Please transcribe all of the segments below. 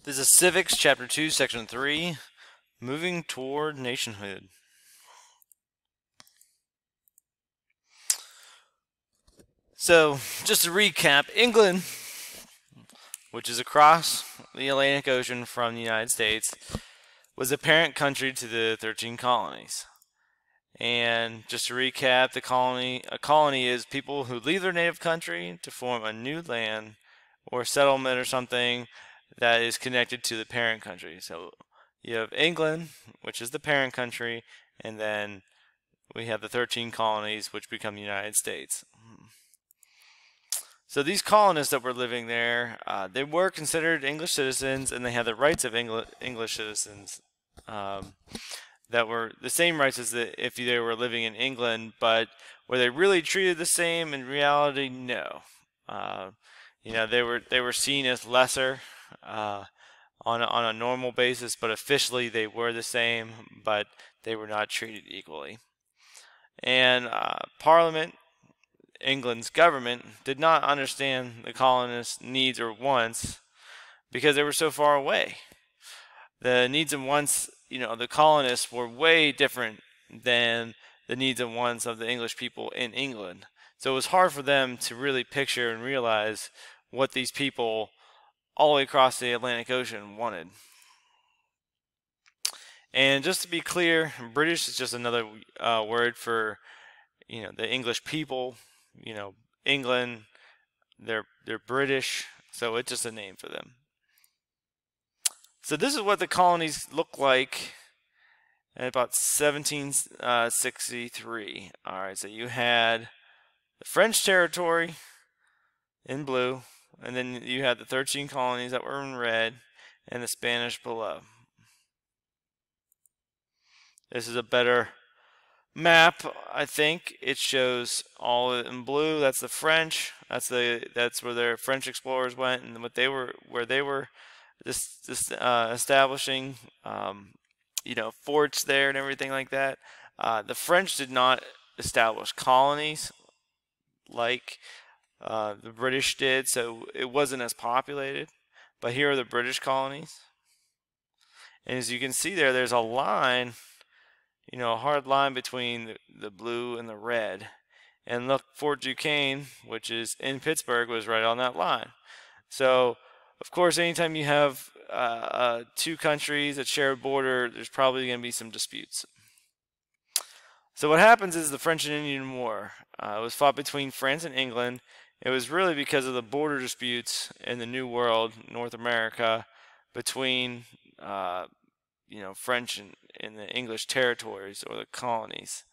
This is Civics, Chapter 2, Section 3, Moving Toward Nationhood. So, just to recap, England, which is across the Atlantic Ocean from the United States, was the parent country to the 13 colonies. And just to recap, a colony is people who leave their native country to form a new land or settlement or something that is connected to the parent country. So you have England, which is the parent country, and then we have the 13 colonies, which become the United States. So these colonists that were living there, they were considered English citizens, and they had the rights of English citizens that were the same rights as if they were living in England, but were they really treated the same? In reality, no. They were seen as lesser on a normal basis, but officially they were the same, but they were not treated equally. And Parliament, England's government, did not understand the colonists' needs or wants because they were so far away. The needs and wants, the colonists were way different than the needs and wants of the English people in England. So it was hard for them to really picture and realize what these people all the way across the Atlantic Ocean wanted. And just to be clear, British is just another word for, the English people. England, they're British, so it's just a name for them. So this is what the colonies looked like in about 1763. All right, so you had the French territory in blue, and then you had the 13 colonies that were in red, and the Spanish below. This is a better map, I think. It shows all in blue. That's the French. That's where their French explorers went, and where they were establishing, forts there and everything like that. The French did not establish colonies like the British did, so it wasn't as populated. But here are the British colonies. And as you can see there's a line, a hard line between the blue and the red. And look, Fort Duquesne, which is in Pittsburgh, was right on that line. So, of course, anytime you have two countries that share a border, there's probably going to be some disputes. So what happens is the French and Indian War. It was fought between France and England. It was really because of the border disputes in the New World, North America, between French and the English territories or the colonies.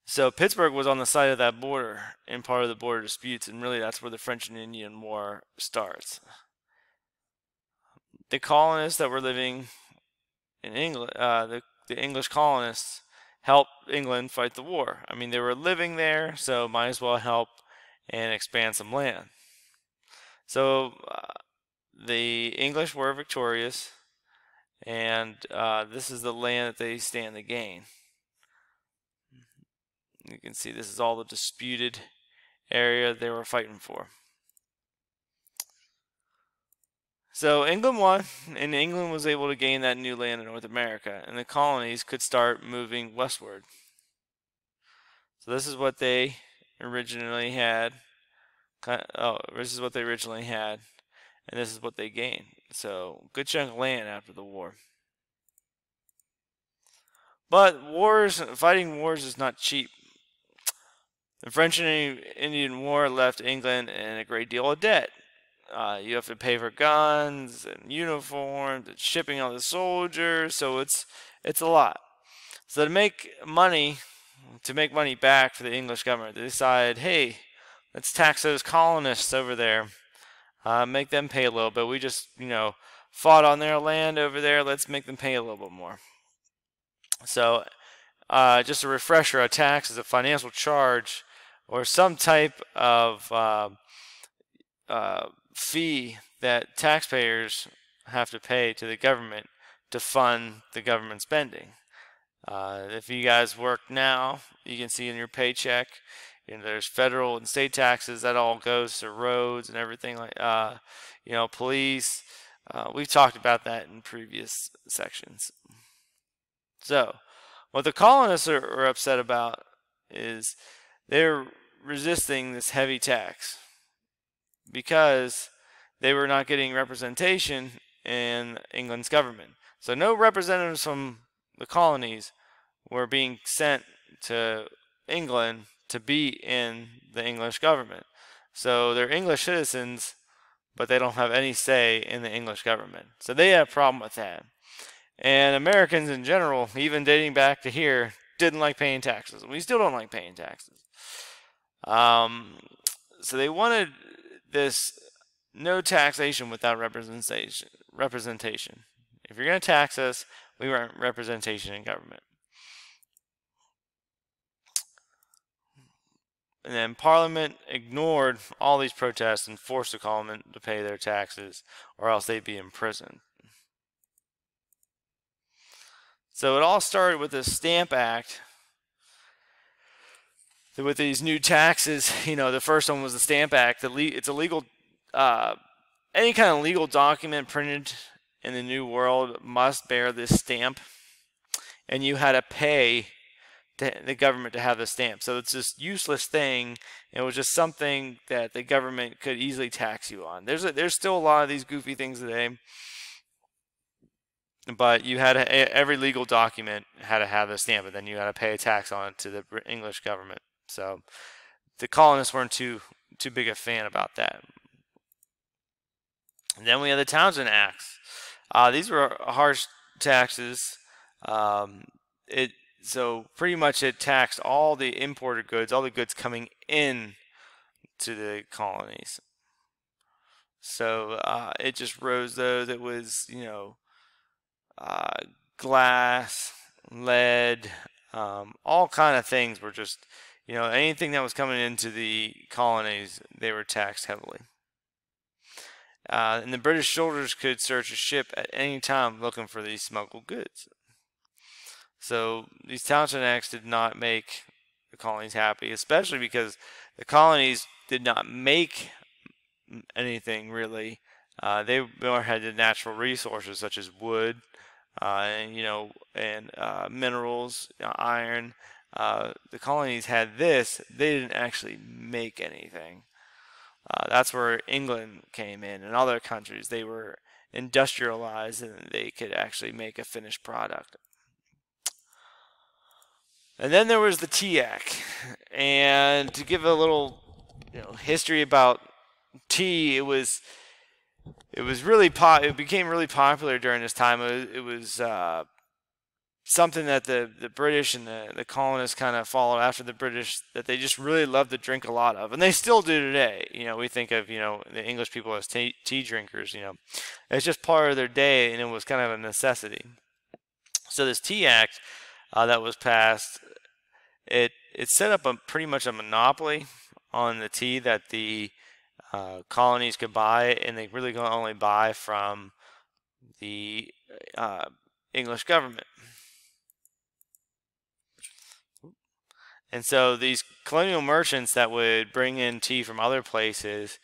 So Pittsburgh was on the side of that border and part of the border disputes, and really that's where the French and Indian War starts. The colonists that were living in England, the English colonists, helped England fight the war. I mean, they were living there, so might as well help and expand some land. So the English were victorious, and this is the land that they stand to gain. You can see this is all the disputed area they were fighting for. So England won, and England was able to gain that new land in North America, and the colonies could start moving westward. So this is what they originally had. This is what they originally had, and this is what they gained. So good chunk of land after the war. But fighting wars is not cheap. The French and Indian War left England in a great deal of debt. You have to pay for guns and uniforms and shipping all the soldiers, so it's a lot. So to make money back for the English government, they decided, hey, let's tax those colonists over there, make them pay a little bit. We just fought on their land over there. Let's make them pay a little bit more. So just a refresher: a tax is a financial charge or some type of fee that taxpayers have to pay to the government to fund the government spending. If you guys work now, you can see in your paycheck, there's federal and state taxes that all goes to roads and everything like police. We've talked about that in previous sections. So, what the colonists are upset about is they're resisting this heavy tax because they were not getting representation in England's government. So no representatives from the colonies were being sent to England to be in the English government. So they're English citizens, but they don't have any say in the English government. So they had a problem with that. And Americans in general, even dating back to here, didn't like paying taxes. We still don't like paying taxes. So they wanted this no taxation without representation. If you're going to tax us, we want representation in government. And then Parliament ignored all these protests and forced the colony to pay their taxes, or else they'd be imprisoned. So it all started with the Stamp Act. With these new taxes, the first one was the Stamp Act. It's a legal, any kind of legal document printed in the New World must bear this stamp, and you had to pay the government to have the stamp. So it's this useless thing. It was just something that the government could easily tax you on. There's still a lot of these goofy things today, but you had every legal document had to have the stamp, and then you had to pay a tax on it to the English government. So the colonists weren't too big a fan about that. And then we had the Townshend Acts. These were harsh taxes. So pretty much it taxed all the imported goods, all the goods coming in to the colonies. So it just rose those. It was glass, lead, all kind of things were just anything that was coming into the colonies, they were taxed heavily. And the British soldiers could search a ship at any time looking for these smuggled goods. So these Townshend Acts did not make the colonies happy, especially because the colonies did not make anything really. They more had the natural resources such as wood, and minerals, iron. The colonies had this. They didn't actually make anything. That's where England came in, and other countries. They were industrialized, and they could actually make a finished product. And then there was the Tea Act. And to give a little history about tea, it became really popular during this time. It was something that the British and the colonists kind of followed after the British, that they just really loved to drink a lot of, and they still do today. We think of the English people as tea drinkers. It's just part of their day, and it was kind of a necessity. So this Tea Act that was passed, it set up pretty much a monopoly on the tea that the colonies could buy, and they really could only buy from the English government. And so these colonial merchants that would bring in tea from other places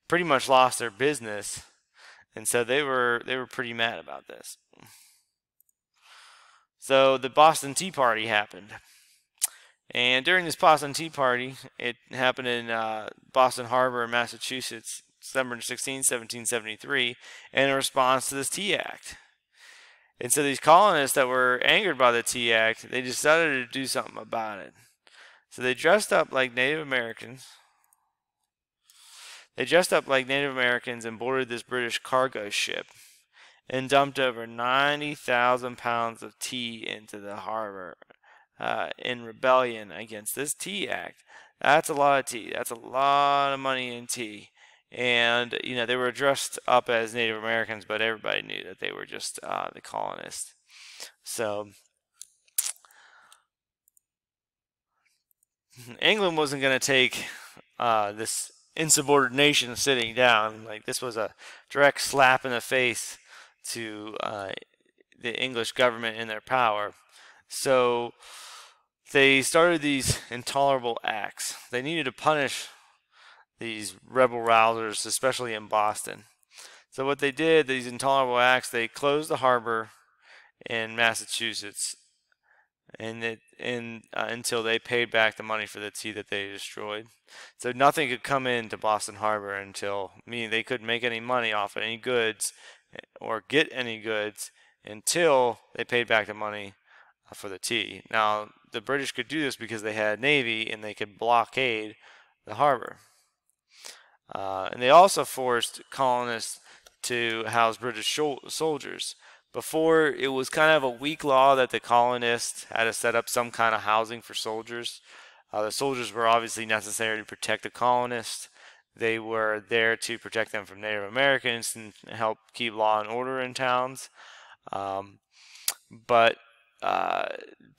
pretty much lost their business, and so they were pretty mad about this. So the Boston Tea Party happened. And during this Boston Tea Party, it happened in Boston Harbor in Massachusetts, December 16, 1773, in response to this Tea Act. And so these colonists that were angered by the Tea Act, they decided to do something about it. So they dressed up like Native Americans. And boarded this British cargo ship and dumped over 90,000 pounds of tea into the harbor in rebellion against this Tea Act. That's a lot of tea. That's a lot of money in tea. And, they were dressed up as Native Americans, but everybody knew that they were just the colonists. So England wasn't going to take this insubordination sitting down. Like, this was a direct slap in the face to the English government and their power. So they started these intolerable acts. They needed to punish these rebel rousers, especially in Boston. So what they did, these intolerable acts, they closed the harbor in Massachusetts, until they paid back the money for the tea that they destroyed. So nothing could come into Boston Harbor until, meaning they couldn't make any money off of any goods or get any goods until they paid back the money for the tea. Now the British could do this because they had a navy and they could blockade the harbor. And they also forced colonists to house British soldiers. Before, it was kind of a weak law that the colonists had to set up some kind of housing for soldiers. The soldiers were obviously necessary to protect the colonists. They were there to protect them from Native Americans and help keep law and order in towns. But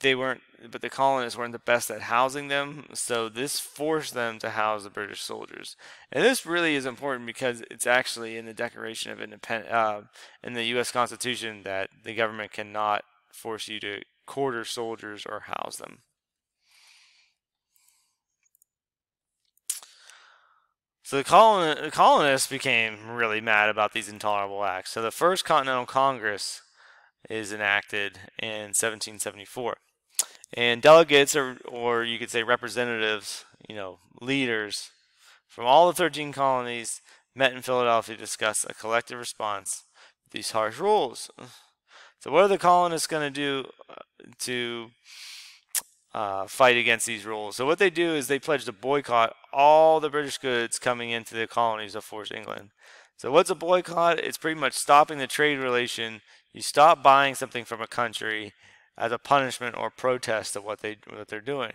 the colonists weren't the best at housing them, so this forced them to house the British soldiers. And this really is important because it's actually in the Declaration of Independence, in the U.S. Constitution, that the government cannot force you to quarter soldiers or house them. So the colonists became really mad about these intolerable acts. So the First Continental Congress is enacted in 1774. And delegates, or you could say representatives, leaders from all the 13 colonies met in Philadelphia to discuss a collective response to these harsh rules. So what are the colonists going to do to fight against these rules? So what they do is they pledge to boycott all the British goods coming into the colonies of Force England. So what's a boycott? It's pretty much stopping the trade relation. You stop buying something from a country as a punishment or protest of what they're doing.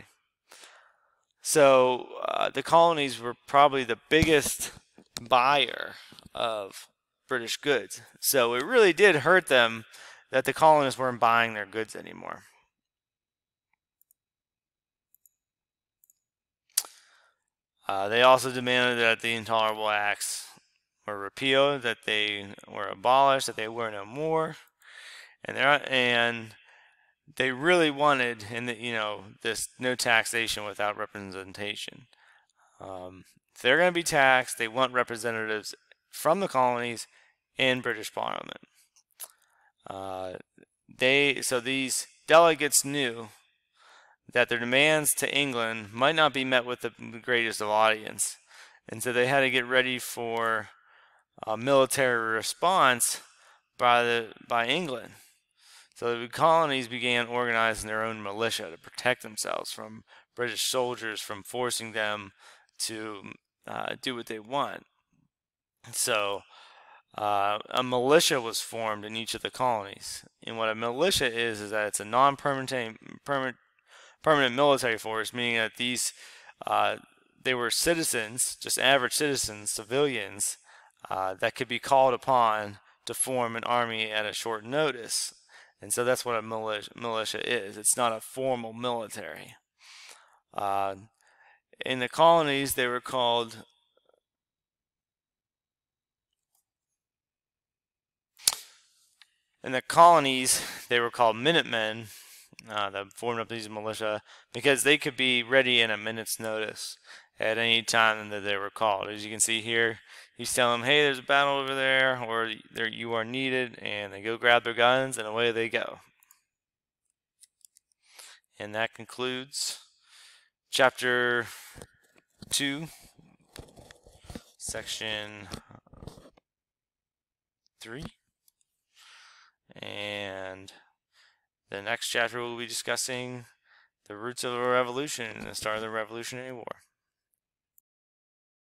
So the colonies were probably the biggest buyer of British goods. So it really did hurt them that the colonists weren't buying their goods anymore. They also demanded that the intolerable acts were repealed, that they were abolished, that they were no more, and they really wanted, this no taxation without representation. If they're going to be taxed, they want representatives from the colonies in British Parliament. So these delegates knew that their demands to England might not be met with the greatest of audience, and so they had to get ready for a military response by England. So the colonies began organizing their own militia to protect themselves from British soldiers from forcing them to do what they want. So a militia was formed in each of the colonies. And what a militia is that it's a non-permanent permanent military force, meaning that these they were citizens, just average citizens, civilians, that could be called upon to form an army at a short notice. And so that's what a militia is. It's not a formal military. In the colonies, they were called Minutemen, that formed up these militia because they could be ready in a minute's notice at any time that they were called. As you can see here, he's telling them, hey, there's a battle over there, or you are needed, and they go grab their guns, and away they go. And that concludes Chapter 2, Section 3. And the next chapter we'll be discussing the roots of a revolution and the start of the Revolutionary War.